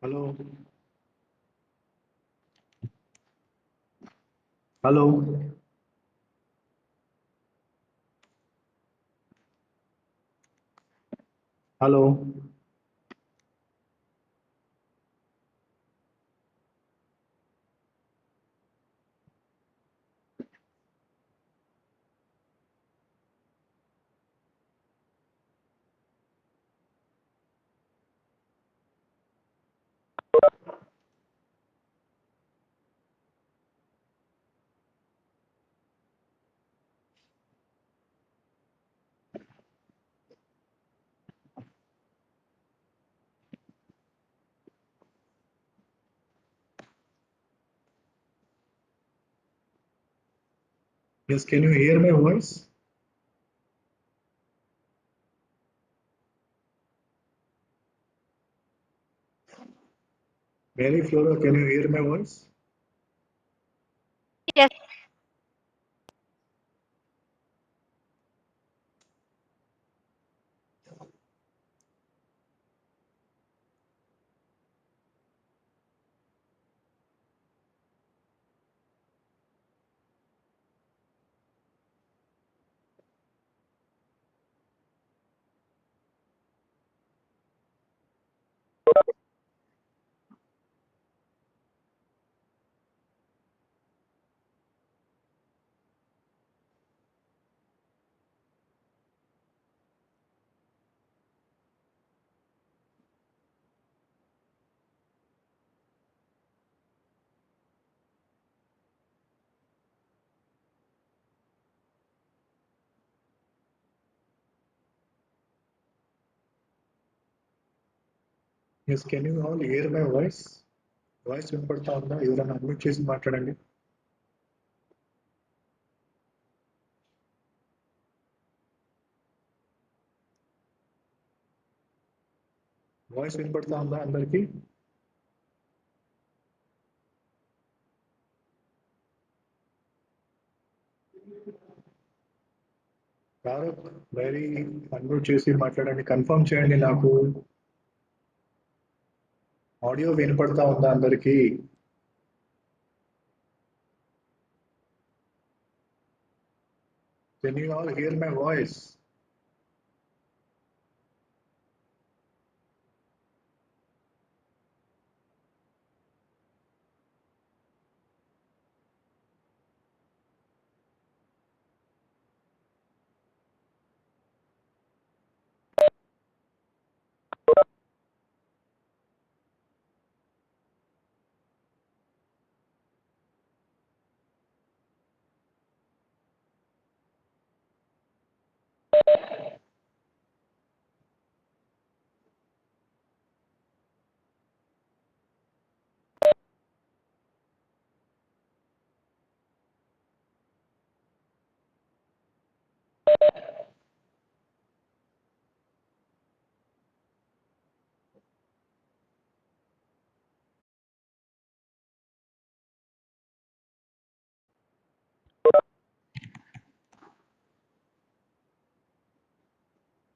Hello. Hello. Hello. Yes, can you hear my voice? Mary Flora, can you hear my voice? Yes, Yes, can you all hear my voice? Voice వినపడతా ఉందా? ఎవరైనా unmute చేసి మాట్లాడండి. Voice వినపడతా ఉందా అందరికి? Tarak, Mary unmute చేసి మాట్లాడండి. కన్ఫర్మ్ చేయండి నాకు. ఆడియో వినపడతా ఉందా అందరికి? Can you all hear my voice?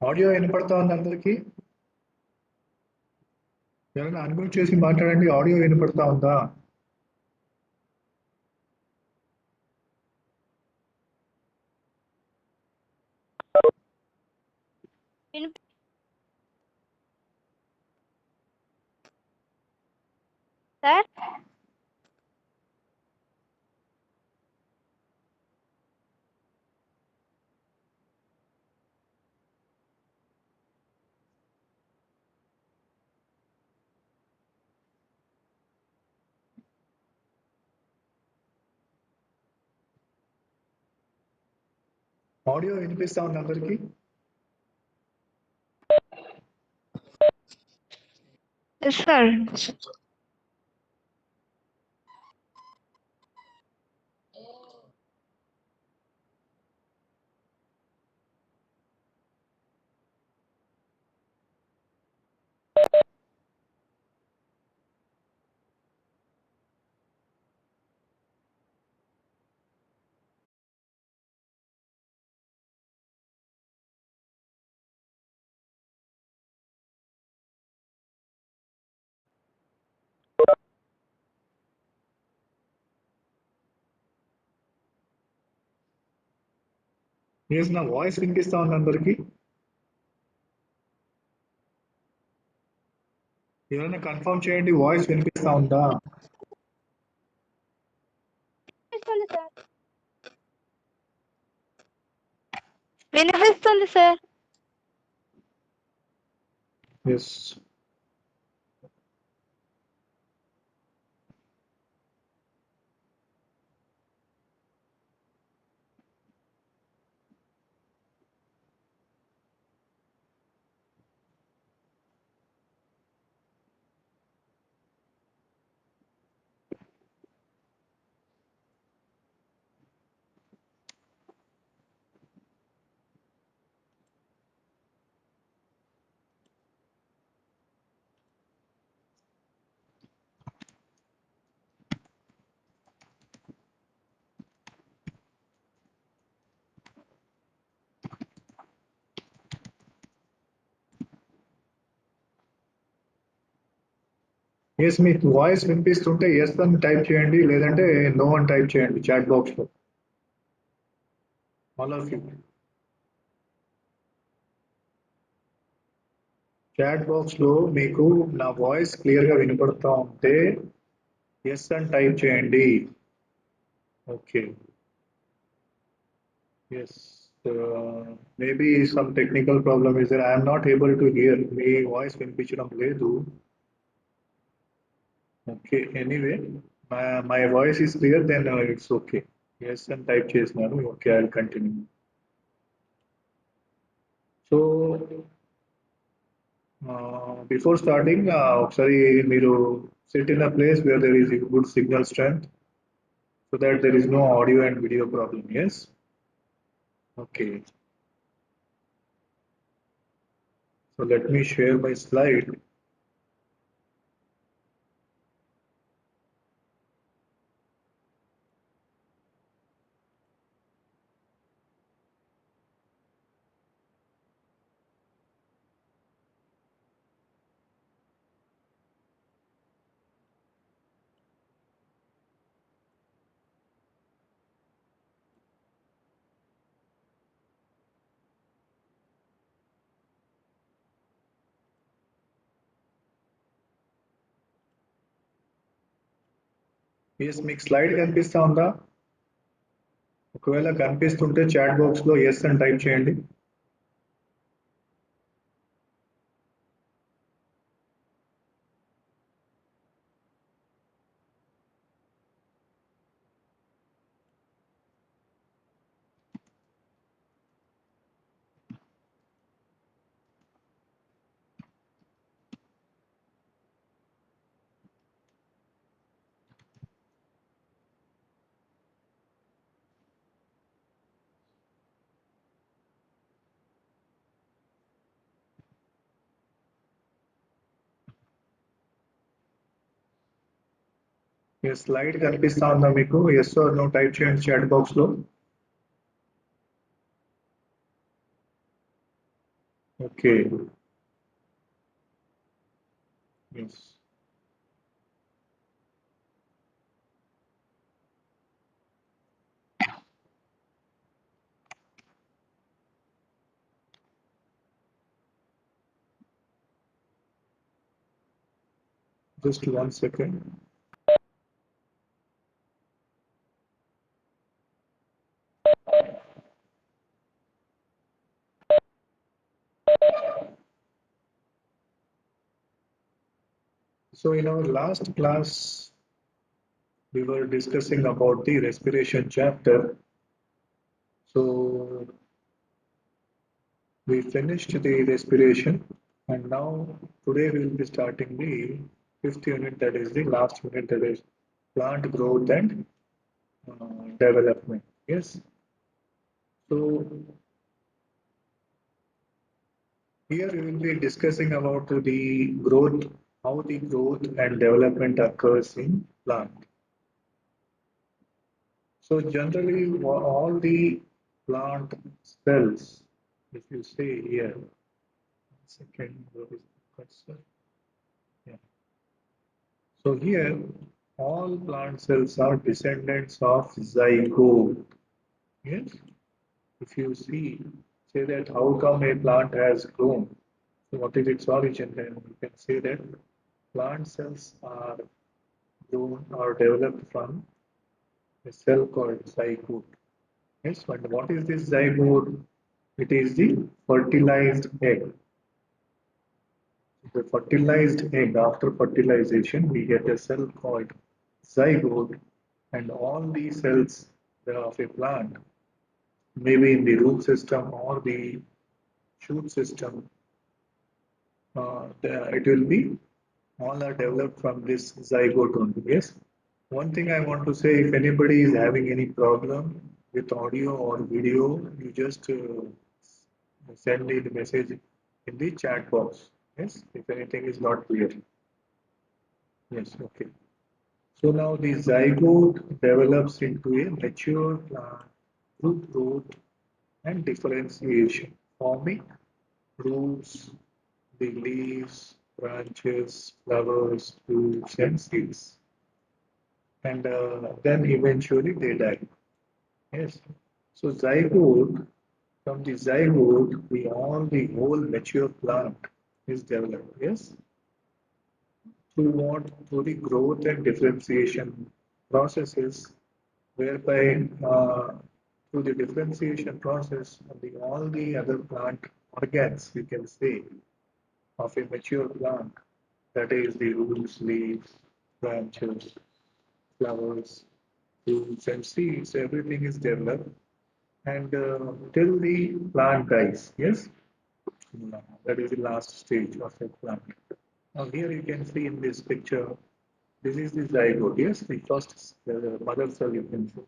Audio వినపడతా ఉంది అందరికి? ఎవరైనా అన్మ్యూట్ చేసి మాట్లాడండి. ఆడియో వినపడతా ఉందా? విన్- సార్ ఆడియో వినిపిస్తా ఉంది అందరికి? Yes sir. ఎస్ నా వాయిస్ వినిపిస్తా ఉంది అందరికి ఎవరైనా కన్ఫర్మ్ చేయండి వాయిస్ వినిపిస్తా ఉందా వినిపిస్తుంది సార్. వినిపిస్తుంది సార్. ఎస్ ఎస్ మీకు వాయిస్ వినిపిస్తుంటే ఎస్ అని టైప్ చేయండి లేదంటే నో అని టైప్ చేయండి చాట్ బాక్స్ లో all of you chat box లో మీకు నా వాయిస్ క్లియర్ గా వినపడతా ఉంటే ఎస్ అని టైప్ చేయండి okay yes maybe some technical problem is I'm not able to hear మీ వాయిస్ వినిపించడం లేదు okay anyway my voice is clear then it's okay yes అని టైప్ చేసినాను okay I continue so before starting ఒకసారి మీరు sit in a place where there is good signal strength so that there is no audio and video problem yes okay so let me share my slide yes మీకు slide కనిపిస్తా ఉందా ఒకవేళ కనిపిస్తుంటే chat box లో yes అని type చేయండి slide కనిపిస్తా ఉందా మీకు ఎస్ ఆర్ నో టైప్ చేయండి చాట్ బాక్స్ లో okay yes just 1 second so in our last class we were discussing about the respiration chapter so we finished the respiration and now today we will be starting the fifth unit that is the last unit that is plant growth and development yes so here we will be discussing about the growth how the growth and development occurs in plant so generally all the plant cells if you say here second where is the cursor yeah so here all plant cells are descendants of zygote yes if you see, say that how come a plant has grown? So what is its origin? Then you can say that plant cells are grown or developed from a cell called zygote. Yes, and what is this zygote? It is the fertilized egg. The fertilized egg, after fertilization, we get a cell called zygote, and all the cells of a plant, maybe in the root system or the shoot system, it will be all are developed from this zygote only. Yes. One thing I want to say, if anybody is having any problem with audio or video, you just send me the message in the chat box. Yes, if anything is not clear. Yes, okay. So now the zygote develops into a mature plant through growth and differentiation, forming roots, the leaves, branches, flowers, fruits, and seeds. And then eventually they die. Yes. So zygote, from the zygote, the whole mature plant is developed. Yes. Through what? Through the growth and differentiation processes, whereby through the differentiation process, all the other plant organs, you can say, of a mature plant, that is the roots, leaves, branches, flowers, fruits, and seeds, everything is developed and till the plant dies. Yes, that is the last stage of a plant. Now here you can see in this picture, this is the zygote. Yes, the first mother cell you can see.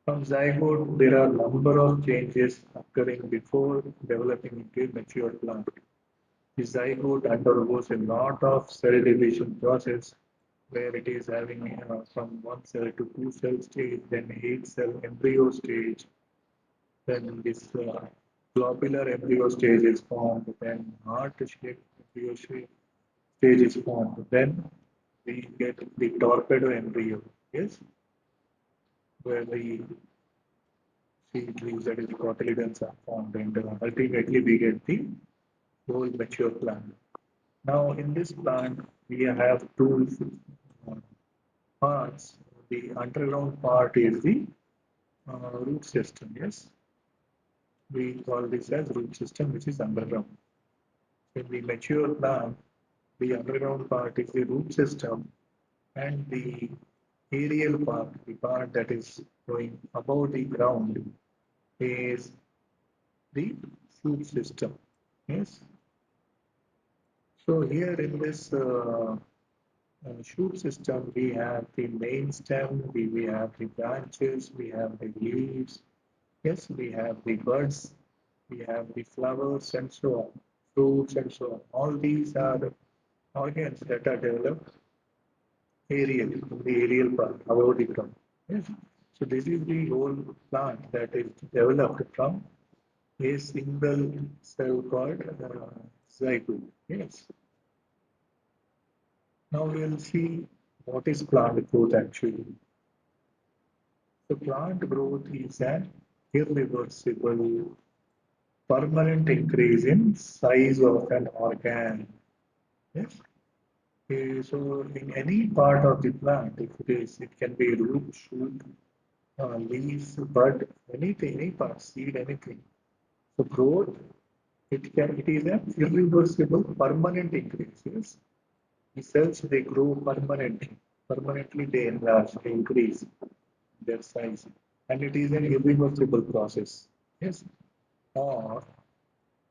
From zygote, there are number of changes occurring before developing into a mature plant. The zygote undergoes a lot of cell division process where it is having from one cell to two cell stage, then eight cell embryo stage, then this globular embryo stage is formed, then heart-shaped embryo stage is formed, then we get the torpedo embryo, yes, where the seed leaves, that is the cotyledons are formed, and ultimately we get the whole mature plant. Now, in this plant, we have two uh, parts. The underground part is the root system, yes. We call this as root system, which is underground. In the mature plant, the underground part is the root system, and the aerial part, the part that is going above the ground, is the shoot system. Yes. So here in this shoot system, we have the main stem, we have the branches, we have the leaves, yes, we have the buds, we have the flowers and so on, fruits and so on. All these are the organs that are developed aerial, in the aerial part, above the ground. Yes. So this is the whole plant that is developed from a single cell called zygote. Yes. Now we'll see what is plant growth actually. So plant growth is an irreversible, permanent increase in size of an organ. Yes. So in any part of the plant, if it is, it can be root, shoot, leaf, bud, anything, any part, seed, anything. So growth, it is an irreversible, permanent increase. Yes. The cells they grow permanently. Permanently they enlarge, they increase their size, and it is an irreversible process. Yes, or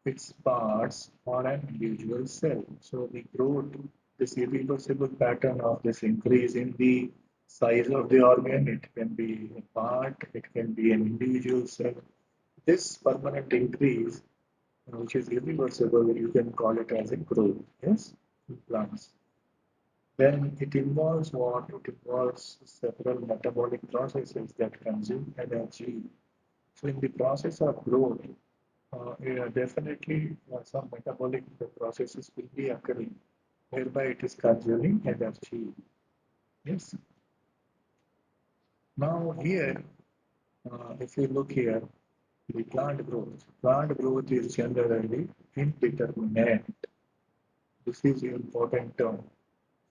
its parts on an individual cell. So the growth, this irreversible pattern of this increase in the size of the organ, it can be a part, it can be an individual cell. This permanent increase, which is irreversible, you can call it as a growth. Yes, in plants. Then it involves what? It involves several metabolic processes that consume energy. So in the process of growth, yeah, definitely some metabolic processes will be occurring, whereby it is consuming energy. Yes. Now here, if you look here, The plant growth. Plant growth is generally indeterminate. This is an important term.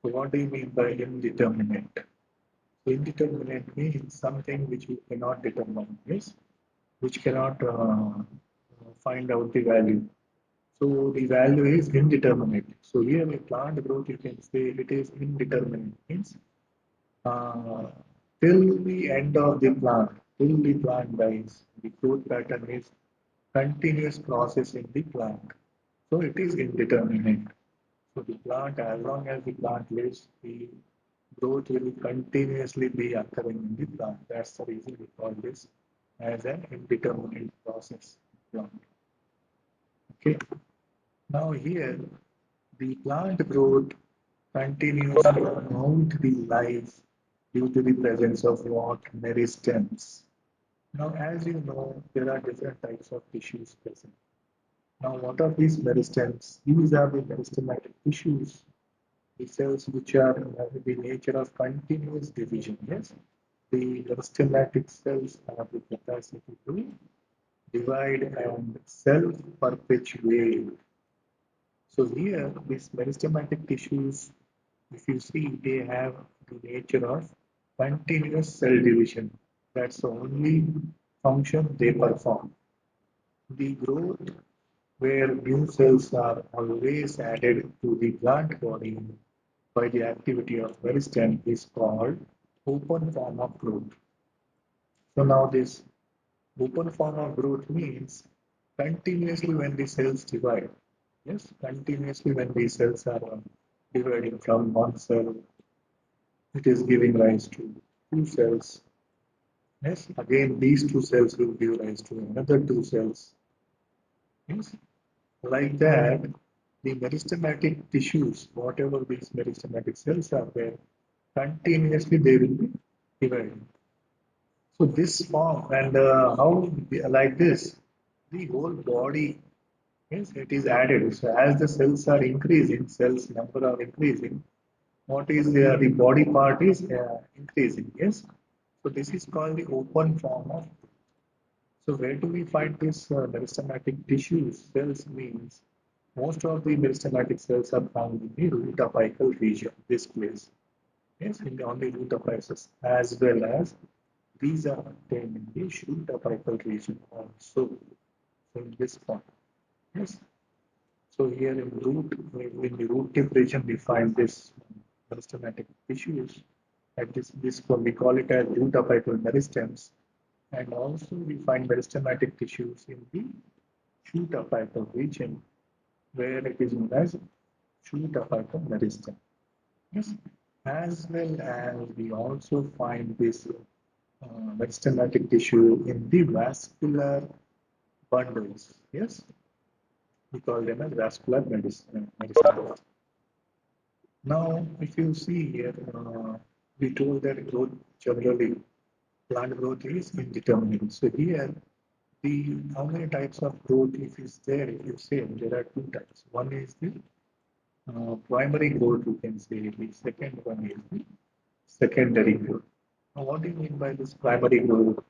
So what do you mean by indeterminate? Indeterminate means something which you cannot determine, yes, which cannot find out the value. So the value is indeterminate. So here in plant growth, you can say it is indeterminate. Means uh, till the end of the plant, till the plant dies, the growth pattern is continuous process in the plant. So it is indeterminate. So the plant, as long as the plant lives, the growth will continuously be occurring in the plant. That's the reason we call this as an indeterminate process plant. Okay. Now here, the plant growth continues throughout the life due to the presence of what? Meristems. Now, as you know, there are different types of tissues present. Now, what are these meristems? These are the meristematic tissues, the cells which are the nature of continuous division. Yes, the meristematic cells have the capacity to divide and self-perpetuate. So here, these meristematic tissues, if you see, they have the nature of continuous cell division. That's the only function they perform. The growth where new cells are always added to the plant body by the activity of meristem is called open form of growth. So now this open form of growth means continuously when the cells divide. Yes, continuously when the cells are dividing from one cell, it is giving rise to two cells. Yes, again these two cells will give rise to another two cells. Yes, like that, the meristematic tissues, whatever these meristematic cells are there, continuously they will be divided. So this form and how like this, the whole body, yes, it is added. So as the cells are increasing, cells number are increasing. What is the body part is increasing. Yes. So this is called the open form of. So where do we find this meristematic tissues? Cells means most of the meristematic cells are found in the root apical region. This place. Yes, in the, on the root apices, as well as these are obtained in the shoot apical region also. So in this form. Yes. So here in the root tip region, we find this meristematic tissues. At this we call it as root apical meristems. And also we find meristematic tissues in the shoot apical region, where it is known as shoot apical meristem. Yes. As well as we also find this meristematic tissue in the vascular bundles. Yes, we call them as vascular meristema. Now, if you see here, we told that growth generally, plant growth is indeterminate. So here, the how many types of growth is there? If you say there are two types. One is the primary growth, you can say. The second one is the secondary growth. Now, what do you mean by this primary growth?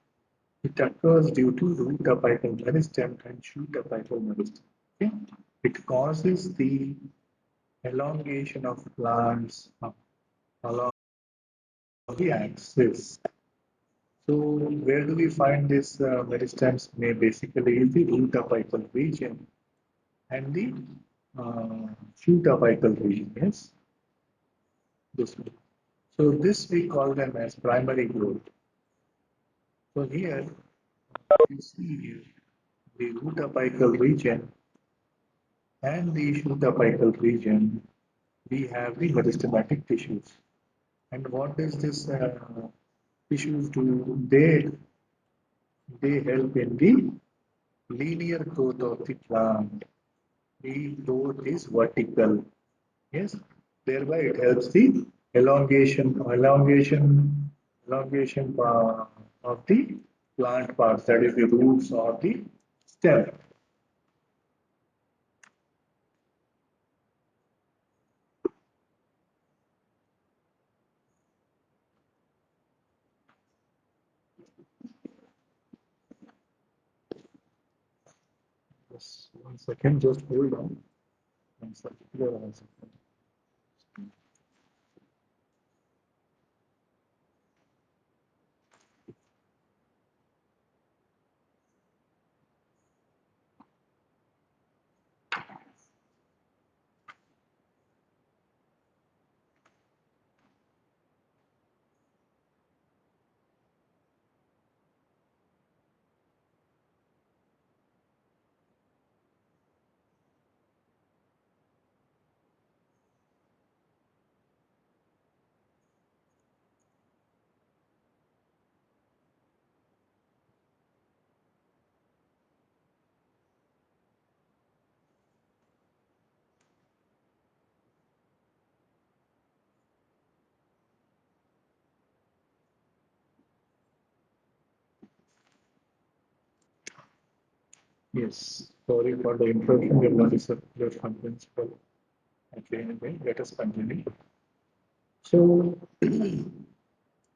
It occurs due to root apical meristem and shoot apical meristem. Okay? It causes the elongation of plants along the axis. So where do we find this meristems? May basically is the root apical region and the shoot apical region. Yes, this one. So this we call them as primary growth. So here you see here the root apical region and the shoot apical region. We have the meristematic tissues. And what does this tissues do? They help in the linear growth of the plant. The growth is vertical. Yes, thereby it helps the elongation of the plant parts, that is the roots or the stem. Yes, 1 second, just hold on. One second. Yes, sorry for the interruption. Your is your principal. Okay, anyway, let us continue. So,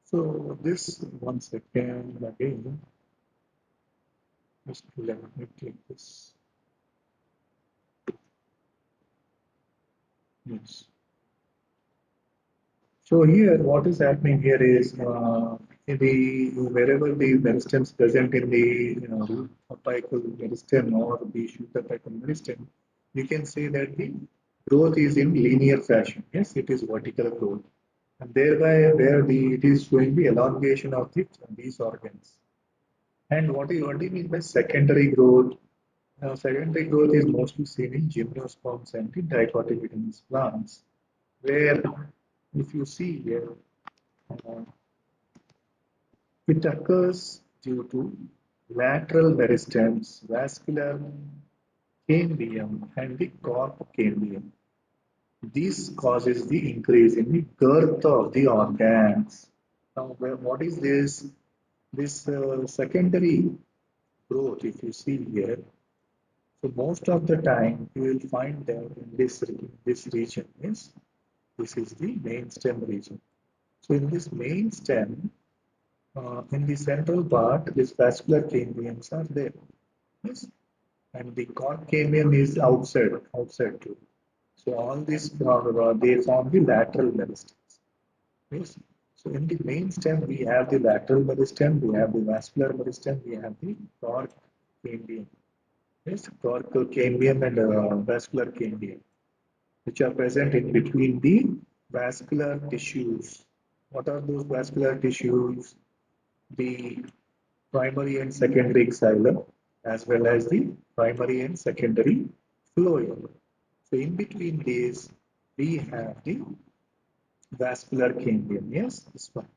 so this 1 second again. Just let me click this. Yes. So here, what is happening here is in the wherever the meristems present in the root apical meristem or the shoot apical meristem, you can say that the growth is in linear fashion. Yes, it is vertical growth, and thereby where the it is showing the elongation of these organs. And what do you mean by secondary growth? Secondary growth is mostly seen in gymnosperms and the dicotyledonous plants, where if you see here, uh, it occurs due to lateral meristems, vascular cambium, and the corp cambium. This causes the increase in the girth of the organs. Now, what is this? This secondary growth, if you see here, so most of the time you will find them in this region. Yes, this is the main stem region. So in this main stem, in the central part, these vascular cambiums are there. Yes, and the cork cambium is outside too. So all these they form the lateral meristems. Yes. So in the main stem, we have the lateral meristem, we have the vascular meristem, we have the cork cambium. Yes, cortical cambium and vascular cambium, which are present in between the vascular tissues. What are those vascular tissues? The primary and secondary xylem, as well as the primary and secondary phloem. So in between these, we have the vascular cambium. Yes, this one.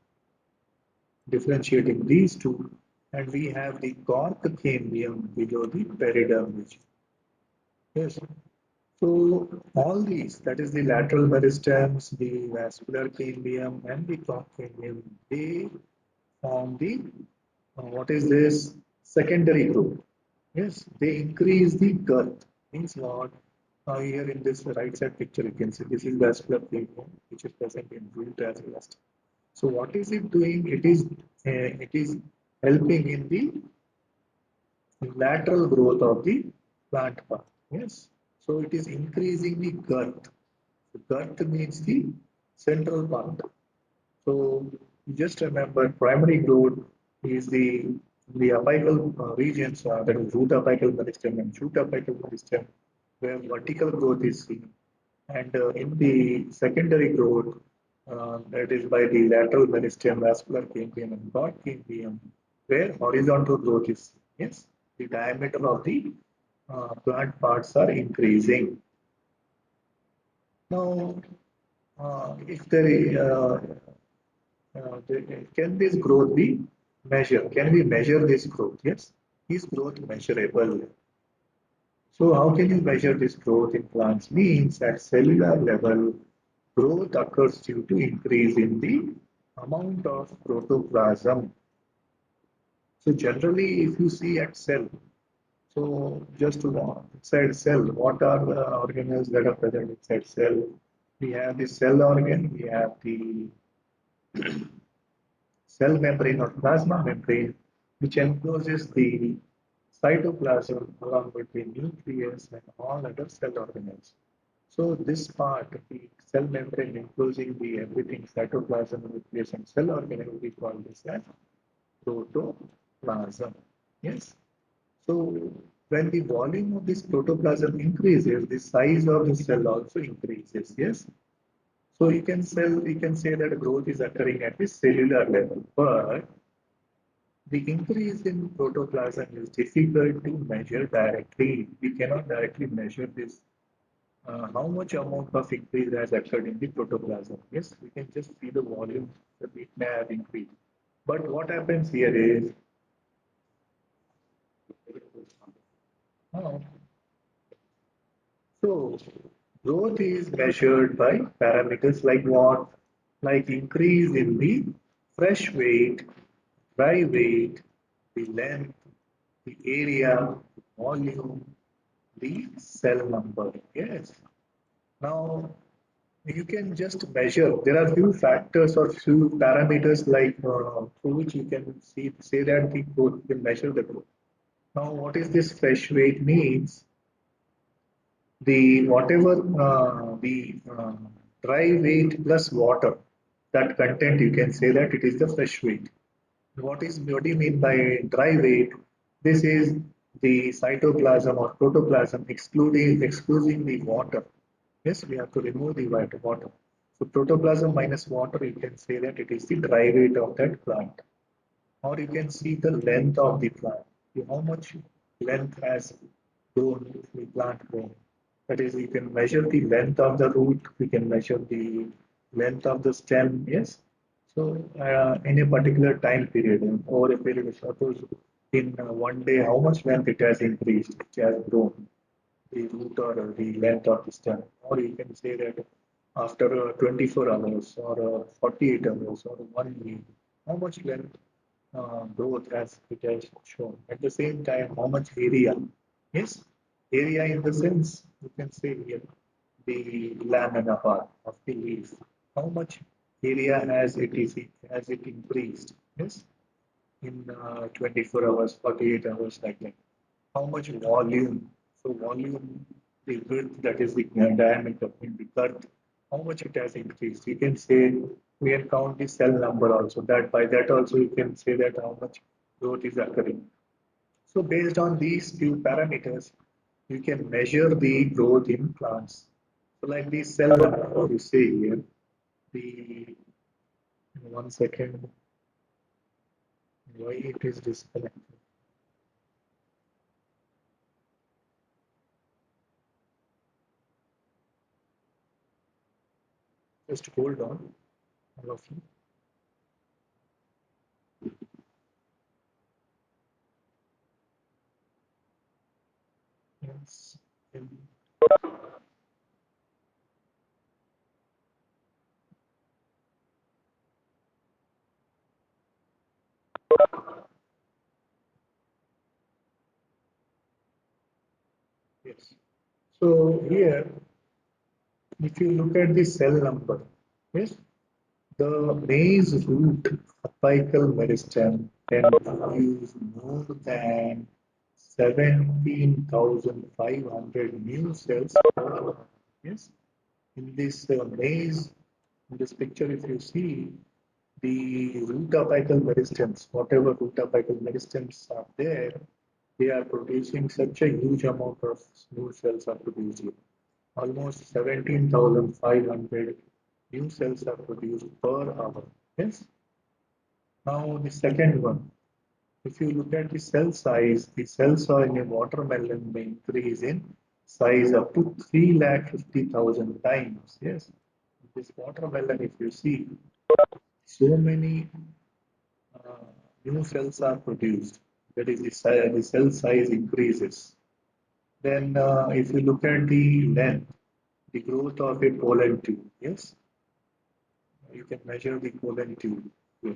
Differentiating these two, and we have the cork cambium below the periderm region. Yes. So all these, that is the lateral meristems, the vascular cambium, and the cork cambium, they form the what is this secondary growth. Yes, they increase the girth. Means what? Here in this right side picture, you can see this is vascular cambium, which is present in root as well as. So what is it doing? It is helping in the lateral growth of the plant part. Yes. So it is increasing the girth. So girth means the central part. So just remember primary growth is the apical regions, that is root apical meristem and shoot apical meristem, where vertical growth is seen. And in the secondary growth, that is by the lateral meristem, vascular cambium, and cork cambium, where horizontal growth is seen. Yes, the diameter of the plant parts are increasing. Now, if there is, can this growth be measured? Can we measure this growth? Yes, is growth measurable? So how can you measure this growth in plants? Means at cellular level, growth occurs due to increase in the amount of protoplasm. So generally, if you see at cell, so just to inside cell, what are the organelles that are present inside cell? We have the cell organ, we have the cell membrane or plasma membrane, which encloses the cytoplasm along with the nucleus and all other cell organelles. So this part, the cell membrane enclosing the everything cytoplasm, nucleus and cell organelle, we call this as protoplasm. Yes. So when the volume of this protoplasm increases, the size of the cell also increases. Yes. So you can say that growth is occurring at the cellular level, but the increase in protoplasm is difficult to measure directly. We cannot directly measure this. How much amount of increase has occurred in the protoplasm? Yes, we can just see the volume that it may have increased. But what happens here is, uh, so growth is measured by parameters like what? Like increase in the fresh weight, dry weight, the length, the area, the volume, the cell number. Yes. Now you can just measure. There are few factors or few parameters like through which you can say that the growth, you can measure the growth. Now, what is this fresh weight means? The whatever dry weight plus water, that content you can say that it is the fresh weight. What do you mean by dry weight? This is the cytoplasm or protoplasm excluding the water. Yes, we have to remove the white water. So protoplasm minus water, you can say that it is the dry weight of that plant. Or you can see the length of the plant. How much length has grown the plant grown. That is, you can measure the length of the root, we can measure the length of the stem, yes. So in a particular time period, over a period, suppose in one day, how much length it has increased, it has grown, the root or the length of the stem. Or you can say that after 24 hours or 48 hours or 1 week, how much length growth as it has shown. At the same time, how much area? Yes, area in the sense you can say here the lamina part of the leaf. How much area has it increased? Yes, in 24 hours, 48 hours, like that. How much volume? So volume, the width, that is the diameter in the girth, how much it has increased. You can say we can count the cell number also. That by that also you can say that how much growth is occurring. So based on these few parameters, you can measure the growth in plants. So like the cell number, you say here, the 1 second, why it is disconnected? Just hold on, all of you. Yes. Yes. So here, if you look at the cell number, yes, the maize root apical meristem can produce more than 17,500 new cells per hour. Yes, in this maize, in this picture, if you see the root apical meristems, whatever root apical meristems are there, they are producing such a huge amount of new cells are produced here. Almost 17,500 new cells are produced per hour. Yes. Now the second one, if you look at the cell size in a watermelon may increase in size up to 350,000 times. Yes. This watermelon, if you see, so many uh, new cells are produced. That is, the cell size increases. Then, if you look at the length, the growth of a pollen tube, yes, you can measure the pollen tube. Here.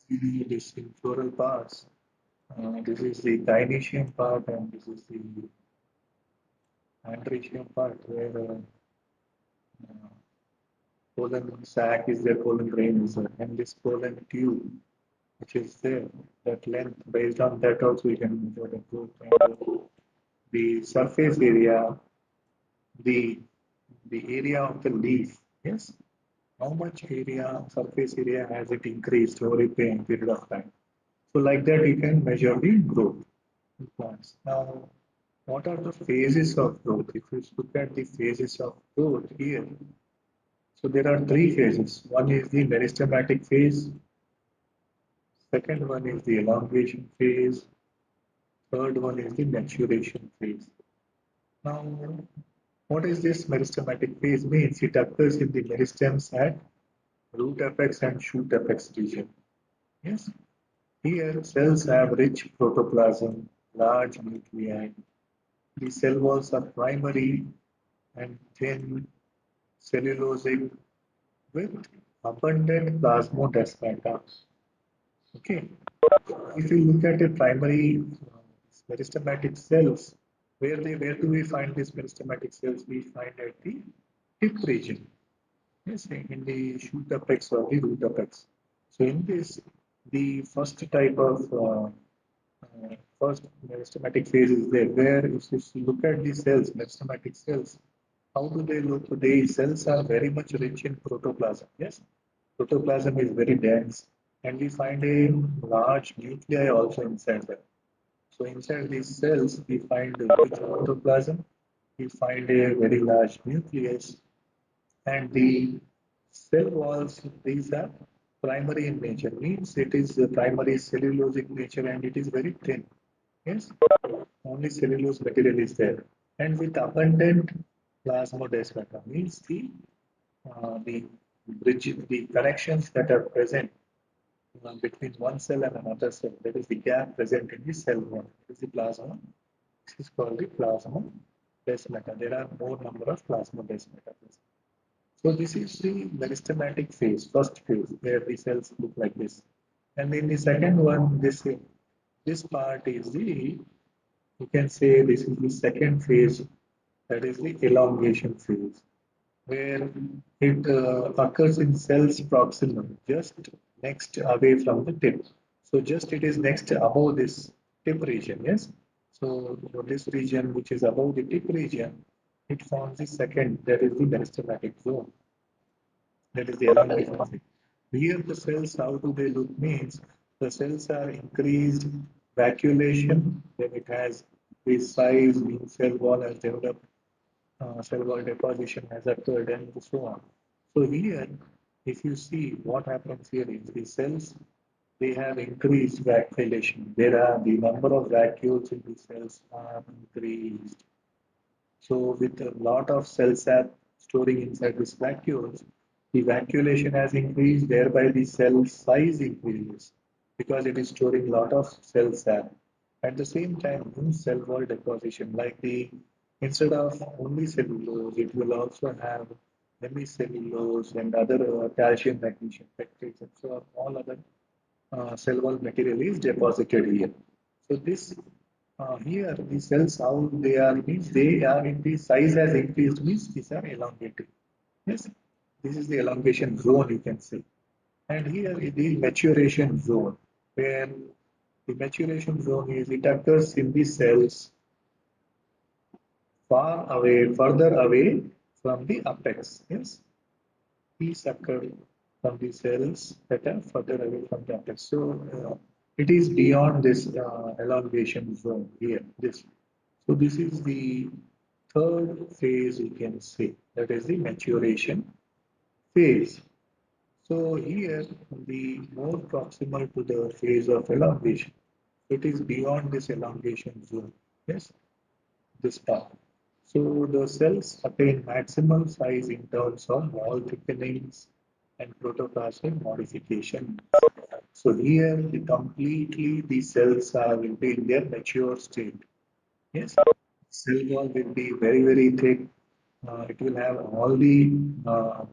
See this in floral parts. This is the gynoecium part, and this is the androecium part, where uh, pollen sac is there, pollen grain is there, and this pollen tube which is there, that length, based on that also we can measure the growth. And the surface area, the area of the leaf, yes, how much area, surface area has it increased over a period of time. So like that you can measure the growth in plants. Now, what are the phases of growth? If you look at the phases of growth here, so there are three phases. One is the meristematic phase, second one is the elongation phase, third one is the maturation phase. Now, what is this meristematic phase means? It occurs in the meristems at root apex and shoot apex region. Yes, here cells have rich protoplasm, large nuclei. The cell walls are primary and thin, cellulosic with abundant plasmodesmata. Okay, if you look at a primary meristematic cells, where do we find these meristematic cells? We find at the tip region. Yes, in the shoot apex or the root apex. So in this, the first type of first meristematic phase is there, where if you look at the cells, meristematic cells, how do they look? The cells are very much rich in protoplasm. Yes, protoplasm is very dense, and we find a large nuclei also inside them. So inside these cells, we find a rich protoplasm, we find a very large nucleus, and the cell walls, these are primary in nature, means it is a primary cellulosic nature and it is very thin. Yes, only cellulose material is there. And with abundant plasmodesmata, means the bridge, the connections that are present between one cell and another cell, that is the gap present in the cell wall. This is the plasma. This is called the plasmodesmata. There are more number of plasmodesmata present. So this is the meristematic phase, first phase, where the cells look like this. And in the second one, this part is the, you can say this is the second phase, that is the elongation phase, where it occurs in cells proximal, just next away from the tip. So just it is next above this tip region, yes. So this region which is above the tip region, it forms the second, that is the meristematic zone. That is the elongation phase. Here the cells, how do they look means the cells are increased vacuolation, then it has this size, new cell wall has developed, cell wall deposition has occurred, and so on. So here, if you see what happens here is the cells, they have increased vacuolation. There are the number of vacuoles in the cells are increased. So with a lot of cell sap storing inside these vacuoles, the vacuolation has increased, thereby the cell size increases because it is storing a lot of cell sap. At the same time, new cell wall deposition, like the instead of only cellulose, it will also have hemicellulose and other calcium, magnesium, pectins, and so on, all other cell wall material is deposited here. So this here the cells how they are means they are in the size has increased means these are elongated. Yes, this is the elongation zone you can see. And here is the maturation zone where the maturation zone is it occurs in the cells far away, further away from the apex. Yes, these occur from the cells that are further away from the apex. So it is beyond this elongation zone here. This so this is the third phase you can say, that is the maturation phase. So here the more proximal to the phase of elongation, it is beyond this elongation zone. Yes, this part. So the cells attain maximal size in terms of wall thickenings and protoplasmic modification. So here completely the cells are will be in their mature state. Yes, cell wall will be very very thick. It will have all the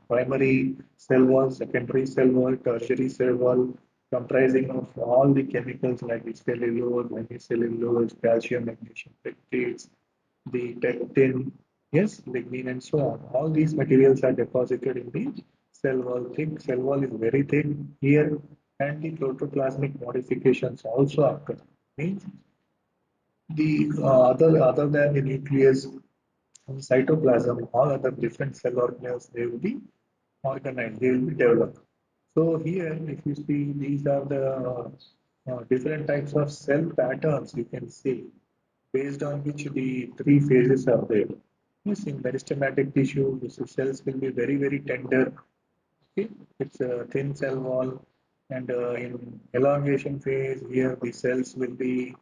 primary cell wall, secondary cell wall, tertiary cell wall, comprising of all the chemicals like cellulose, hemicellulose, calcium, magnesium, pectates, the pectin, yes, lignin, and so on. All these materials are deposited in the cell wall. Thick cell wall is very thin here, and the protoplasmic modifications also occur. Means the other than the nucleus and cytoplasm, all other different cell organelles, they will be organized, they will be developed. So here, if you see, these are the different types of cell patterns you can see, based on which the three phases are there. Yes, in meristematic tissue, the cells will be very, very tender. Okay, it's a thin cell wall, and in elongation phase, here the cells will be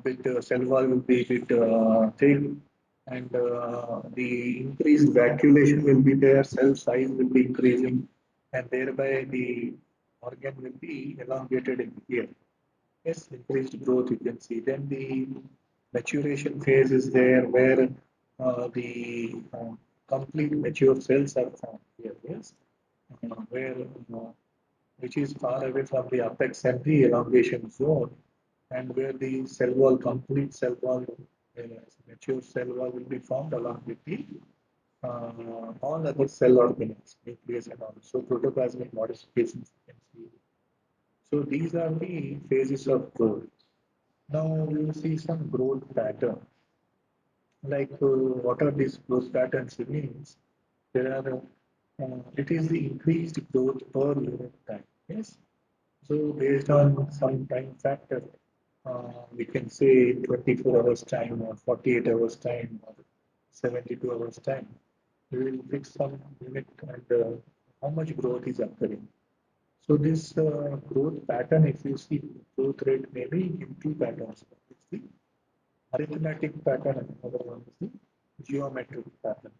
bit cell wall will be bit thick, and the increased vacuolation will be there. Cell size will be increasing, and thereby the organ will be elongated in here. Yes, increased growth you can see. Then the maturation phase is there where the complete mature cells are found here. Yes, where which is far away from the apex and the elongation zone, and where the cell wall, complete cell wall, mature cell wall will be formed along with the all other cell organelles, nucleus and all. So protoplasmic modifications you can see. So these are the phases of growth. Now we will see some growth pattern. Like what are these growth patterns means? There are it is the increased growth per unit time. Yes. So based on some time factor, we can say 24 hours time or 48 hours time or 72 hours time. We will fix some unit and how much growth is occurring. So this growth pattern, if you see growth rate, maybe in two patterns. It's the arithmetic pattern and another one is the geometric pattern.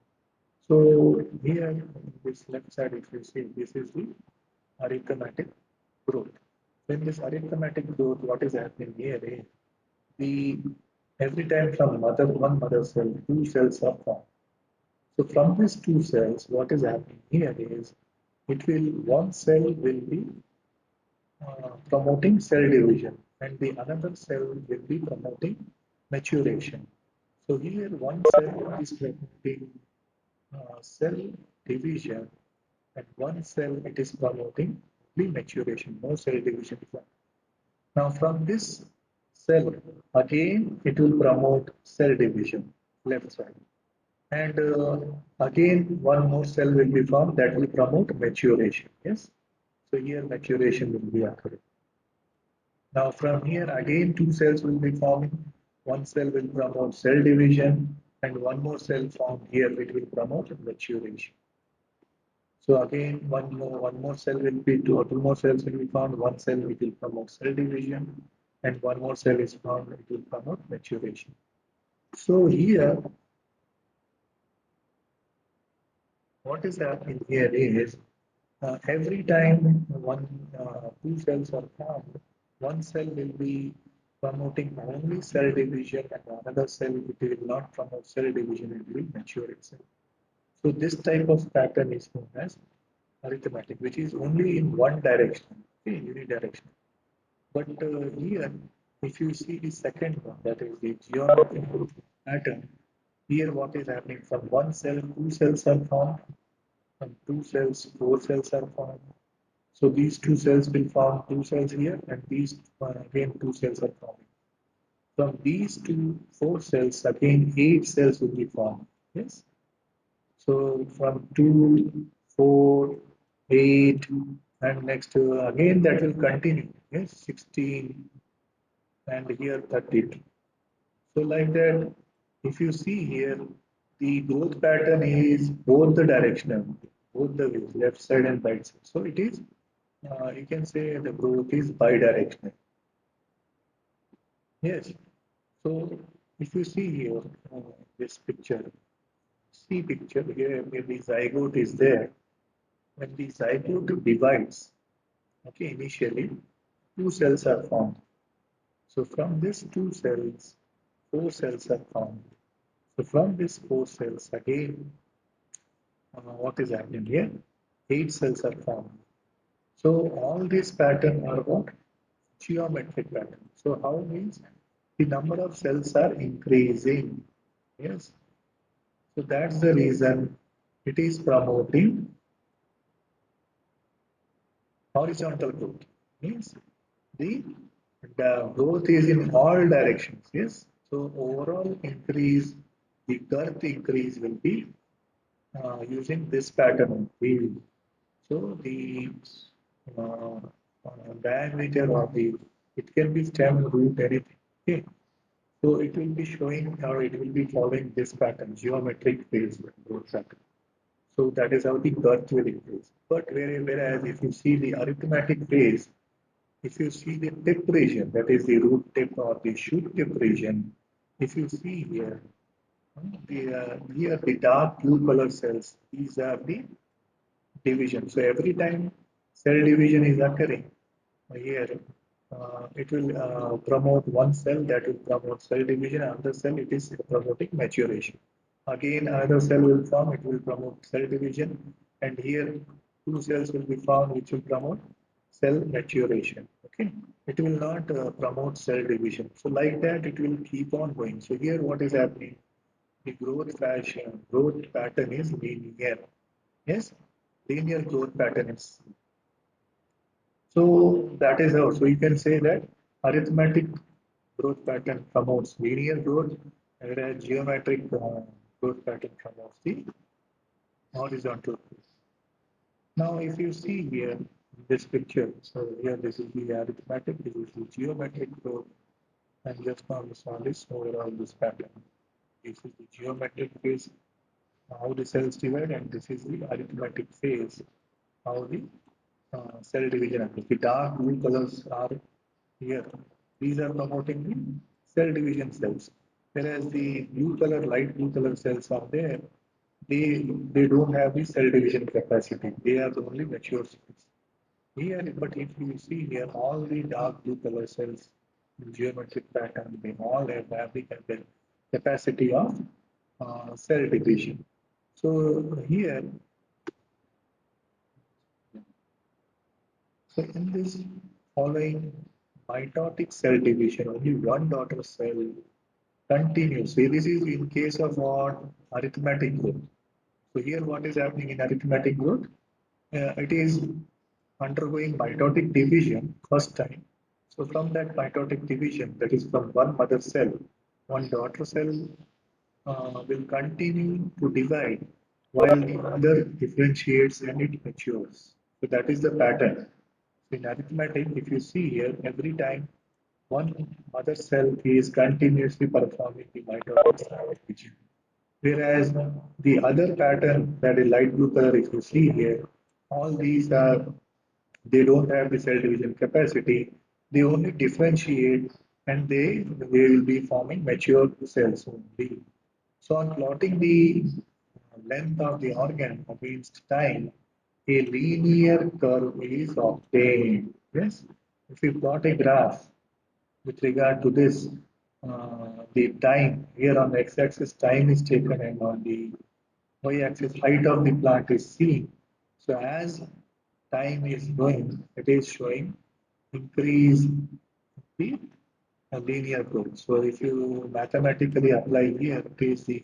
So here, in this left side, if you see, this is the arithmetic growth. In this arithmetic growth, what is happening here is the every time from one mother cell, two cells are formed. So from these two cells, what is happening here is it will one cell will be promoting cell division and the another cell will be promoting maturation. So here one cell is promoting cell division and one cell it is promoting the maturation, no cell division. Now from this cell again it will promote cell division, left side. And again one more cell will be formed that will promote maturation. Yes. So here maturation will be occurring. Now from here again two cells will be forming. One cell will promote cell division and one more cell formed here which will promote maturation. So again one more cell will be two or two more cells will be found. One cell which will promote cell division and one more cell is found it will promote maturation. So here what is happening here is every time two cells are formed, one cell will be promoting only cell division and another cell it will not promote cell division, it will mature itself. So this type of pattern is known as arithmetic, which is only in one direction, okay, unidirectional. But here, if you see the second one, that is the geometric pattern, here what is happening from one cell, two cells are formed, from two cells, four cells are formed. So these two cells will form two cells here, and these again two cells are forming. From these two, four cells, again eight cells will be formed. Yes. So from 2, 4, 8, and next again that will continue. Yes, 16 and here 32. So like that, if you see here, the growth pattern is both the directional, both the ways, left side and right side. So it is, you can say the growth is bidirectional. Yes. So if you see here, this picture, see picture here, where the zygote is there. When the zygote divides, okay, initially two cells are formed. So from these two cells, four cells are formed. So from these four cells, again, what is happening here? Eight cells are formed. So all these patterns are what? Geometric pattern. So how means the number of cells are increasing. Yes. So that's the reason it is promoting horizontal growth. means the, the growth is in all directions. Yes. So overall increase, the girth increase will be using this pattern of wheel. So the uh, diameter of the, it can be stem, root, anything. Okay. So it will be showing or it will be following this pattern, geometric phase growth pattern. So that is how the girth will increase. But whereas if you see the arithmetic phase, if you see the tip region, that is the root tip or the shoot tip region, if you see here, here the dark blue color cells, these are the division. So every time cell division is occurring, here it will promote one cell, that will promote cell division, another cell it is promoting maturation. Again another cell will form, it will promote cell division, and here two cells will be formed which will promote cell maturation. Okay, it will not promote cell division. So like that it will keep on going. So here what is happening? The growth pattern is linear. Yes, linear growth pattern is. So that is how. So you can say that arithmetic growth pattern promotes linear growth, whereas geometric growth pattern promotes the horizontal growth. Now, if you see here this picture, so here this is the arithmetic, this is the geometric growth, and just now we saw this overall this pattern. This is the geometric phase, how the cells divide, and this is the arithmetic phase, how the cell division happens. The dark blue colors are here. These are promoting the cell division cells. Whereas the blue color, light blue color cells are there, they don't have the cell division capacity. They are the only mature cells. Here, but if you see here, all the dark blue color cells, geometric pattern, they all have the capacity of cell division. So here, so in this following mitotic cell division, only one daughter cell continues. So this is in case of what? Arithmetic growth. So here what is happening in arithmetic growth? It is undergoing mitotic division first time. So from that mitotic division, that is from one mother cell, one daughter cell will continue to divide while the mother differentiates and it matures. So that is the pattern. In arithmetic, if you see here, every time one mother cell is continuously performing the mitotic cell division. Whereas the other pattern, that is light blue color, if you see here, all these are, they don't have the cell division capacity. They only differentiate and they will be forming mature cells only. So on plotting the length of the organ against time, a linear curve is obtained. Yes, if you plot a graph with regard to this, the time here on the x-axis time is taken and on the y-axis height of the plant is seen. So as time is going, it is showing increase the linear growth. So if you mathematically apply here, it is the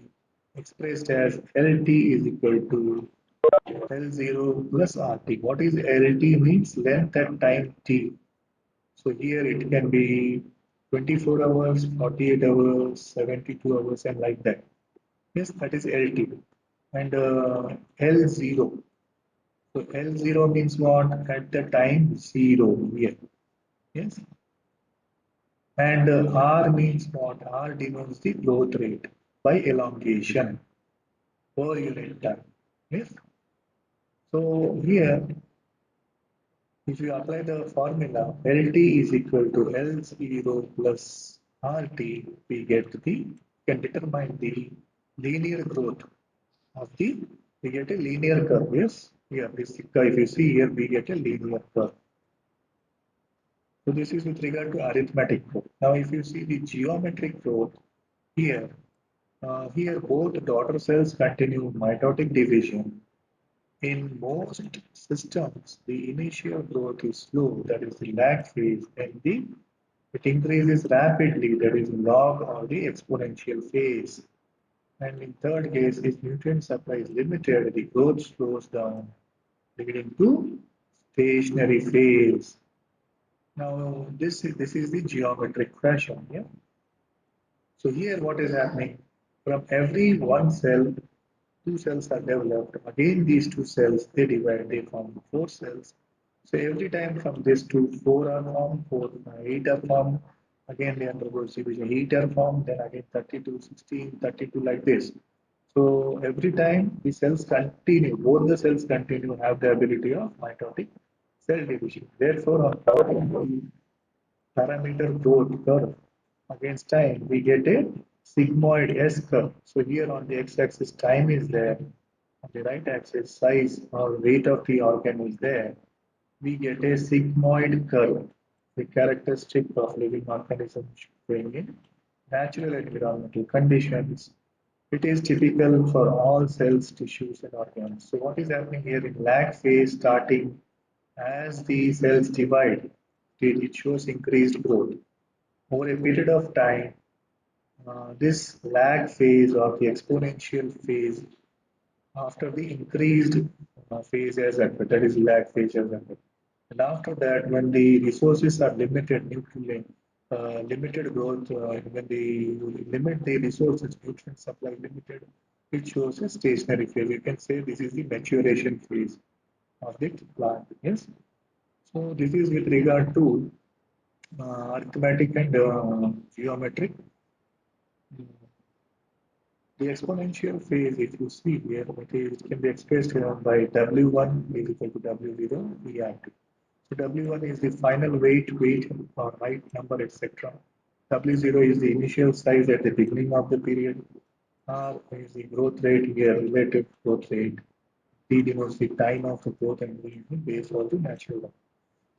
expressed as LT is equal to L0 plus RT. What is LT means length at time t. So here it can be 24 hours, 48 hours, 72 hours, and like that. Yes, that is LT. And L0. So L0 means what? At the time 0 here. Yes. And R means what? R denotes the growth rate by elongation per unit time. Yes. So here, if you apply the formula, LT is equal to L0 plus RT, we get the, can determine the linear growth of the, we get a linear curve. Yes. Here, this, if you see here, we get a linear curve. So this is with regard to arithmetic growth. Now, if you see the geometric growth here, here both daughter cells continue mitotic division. In most systems, the initial growth is slow, that is the lag phase, and the it increases rapidly, that is log or the exponential phase. And in third case, if nutrient supply is limited, the growth slows down, leading to stationary phase. Now this is the geometric fashion. Yeah. So here what is happening? From every one cell, two cells are developed. Again, these two cells they divide, they form four cells. So every time from this two, four are formed, four, eight are formed. Again, they undergo division, eight are formed. Then again 32, 16, 32 like this. So every time the cells continue, both the cells continue have the ability of mitotic cell division. Therefore, on plotting the parameter growth curve against time, we get a sigmoid S curve. So here on the x-axis, time is there. On the right axis, size or weight of the organ is there. We get a sigmoid curve, the characteristic of living organisms showing in natural environmental conditions. It is typical for all cells, tissues, and organs. So what is happening here in lag phase starting as the cells divide, it shows increased growth. Over a period of time, this lag phase or the exponential phase after the increased phase has occurred, that is lag phase has occurred. And after that, when the resources are limited, nutrient, limited growth, when they limit the resources, nutrient supply limited, it shows a stationary phase. You can say this is the maturation phase of the plant. Yes. So this is with regard to arithmetic and geometric. The exponential phase, if you see here, it can be expressed by W1 is equal to W0 VRT. So W1 is the final weight or height number, etc. W0 is the initial size at the beginning of the period. R is the growth rate here, relative growth rate. T denotes the time of the growth and V is the base of the natural one.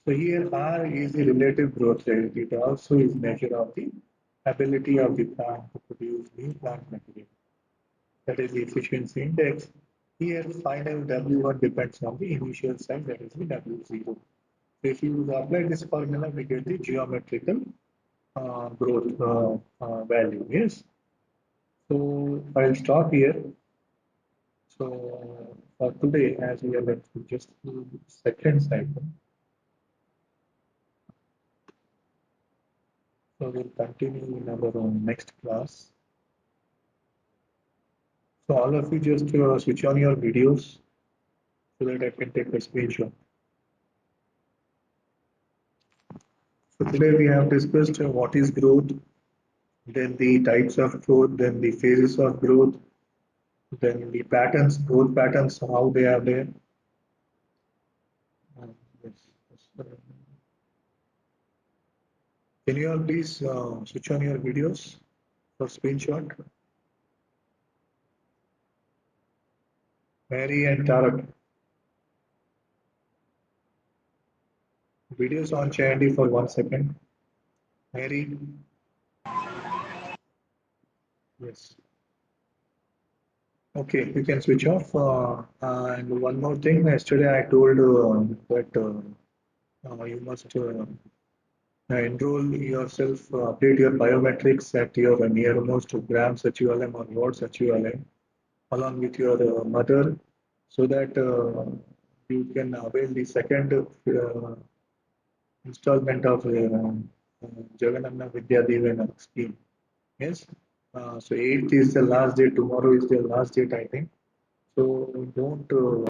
So here R is the relative growth rate. It also is measure of the ability of the plant to produce new plant material, that is the efficiency index. Here, final W1 depends on the initial size, that is the W0. So if you apply this formula, we get the geometrical growth value. Yes. So I'll stop here. So for today, as we are going to just do second cycle, so we'll continue in our next class. So all of you just switch on your videos so that I can take a screenshot. So today we have discussed what is growth, then the types of growth, then the phases of growth, then the patterns, growth patterns, how they are there. Yes, yes. Can you all please switch on your videos for screenshot? Mary and Tarak, videos on Chandy for 1 second. Mary, yes. Okay, you can switch off. And one more thing, yesterday I told that you must enroll yourself, update your biometrics at your nearmost gram HULM or ward HULM along with your mother so that you can avail the second installment of Jagannath Vidya Devana scheme. Yes. So 8th is the last date, tomorrow is the last date, I think. So don't